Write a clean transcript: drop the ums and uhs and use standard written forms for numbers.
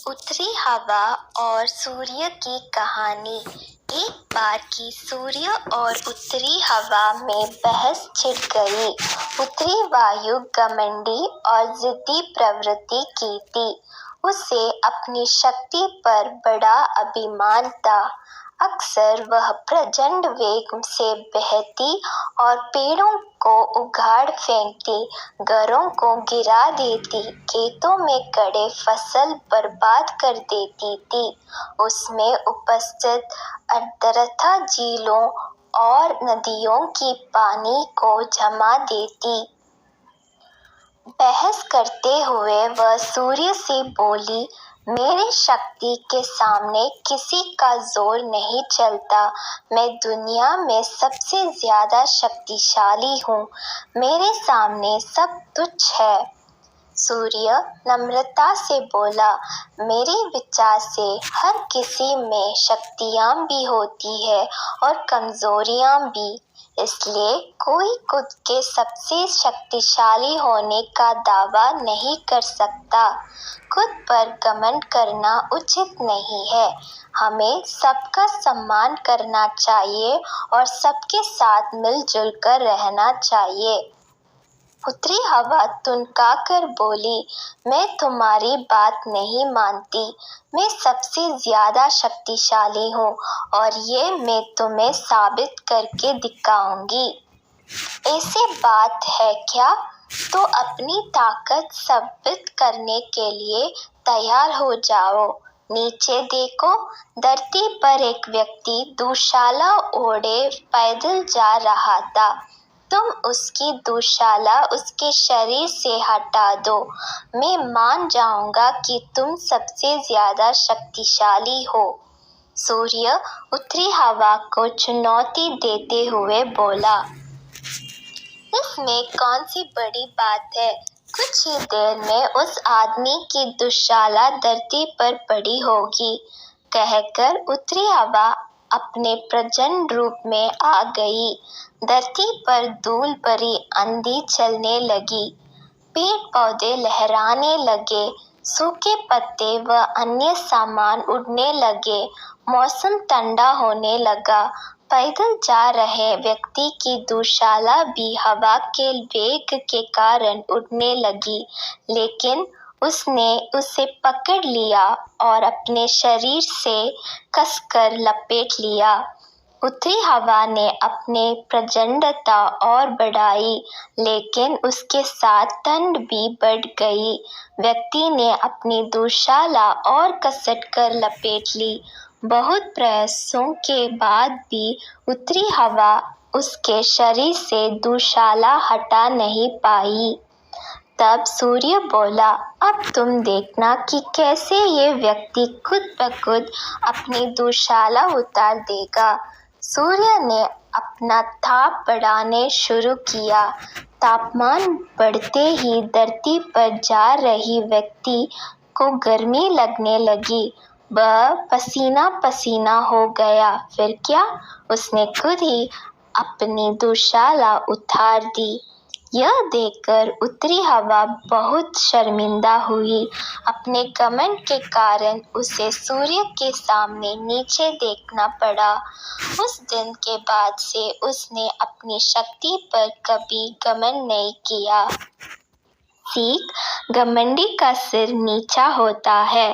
उत्तरी हवा और सूर्य की कहानी। एक बार की सूर्य और उत्तरी हवा में बहस छिड़ गई। उत्तरी वायु घमंडी और जिद्दी प्रवृत्ति की थी। उसे अपनी शक्ति पर बड़ा अभिमान था। अक्सर वह प्रचंड वेग से बहती और पेड़ों को उखाड़ फेंकती, घरों को गिरा देती, खेतों में खड़े फसल बर्बाद कर देती थी। उसमें उपस्थित अर्धरथा झीलों और नदियों की पानी को जमा देती। बहस करते हुए वह सूर्य से बोली, मेरी शक्ति के सामने किसी का जोर नहीं चलता। मैं दुनिया में सबसे ज्यादा शक्तिशाली हूँ। मेरे सामने सब तुच्छ है। सूर्य नम्रता से बोला, मेरे विचार से हर किसी में शक्तियाँ भी होती है और कमजोरियाँ भी। इसलिए कोई खुद के सबसे शक्तिशाली होने का दावा नहीं कर सकता। खुद पर घमंड करना उचित नहीं है। हमें सबका सम्मान करना चाहिए और सबके साथ मिलजुल कर रहना चाहिए। उत्तरी हवा तुनकाकर बोली, मैं तुम्हारी बात नहीं मानती। मैं सबसे ज्यादा शक्तिशाली हूँ और ये मैं तुम्हें साबित करके दिखाऊंगी। ऐसी बात है क्या? तो अपनी ताकत साबित करने के लिए तैयार हो जाओ। नीचे देखो, धरती पर एक व्यक्ति दुशाला ओढ़े पैदल जा रहा था। तुम उसकी दुशाला उसके शरीर से हटा दो। मैं मान जाऊंगा कि तुम सबसे ज्यादा शक्तिशाली हो। सूर्य उत्तरी हवा को चुनौती देते हुए बोला, इसमें कौन सी बड़ी बात है? कुछ ही देर में उस आदमी की दुशाला धरती पर पड़ी होगी। कहकर उत्तरी हवा अपने प्रचंड रूप में आ गई। धरती पर धूल भरी आंधी चलने लगी। पेड़ पौधे लहराने लगे। सूखे पत्ते व अन्य सामान उड़ने लगे। मौसम ठंडा होने लगा। पैदल जा रहे व्यक्ति की दुशाला भी हवा के वेग के कारण उड़ने लगी, लेकिन उसने उसे पकड़ लिया और अपने शरीर से कसकर लपेट लिया। उत्तरी हवा ने अपने प्रचंडता और बढ़ाई, लेकिन उसके साथ ठंड भी बढ़ गई। व्यक्ति ने अपनी दुशाला और कसट कर लपेट ली। बहुत प्रयासों के बाद भी उत्तरी हवा उसके शरीर से दुशाला हटा नहीं पाई। तब सूर्य बोला, अब तुम देखना कि कैसे ये व्यक्ति खुद ब खुद अपनी दुशाला उतार देगा। सूर्य ने अपना ताप बढ़ाने शुरू किया। तापमान बढ़ते ही धरती पर जा रही व्यक्ति को गर्मी लगने लगी। वह पसीना पसीना हो गया। फिर क्या? उसने खुद ही अपनी दुशाला उतार दी। यह देखकर उत्तरी हवा बहुत शर्मिंदा हुई। अपने घमंड के कारण उसे सूर्य के सामने नीचे देखना पड़ा। उस दिन के बाद से उसने अपनी शक्ति पर कभी घमंड नहीं किया। सीख, घमंडी का सिर नीचा होता है।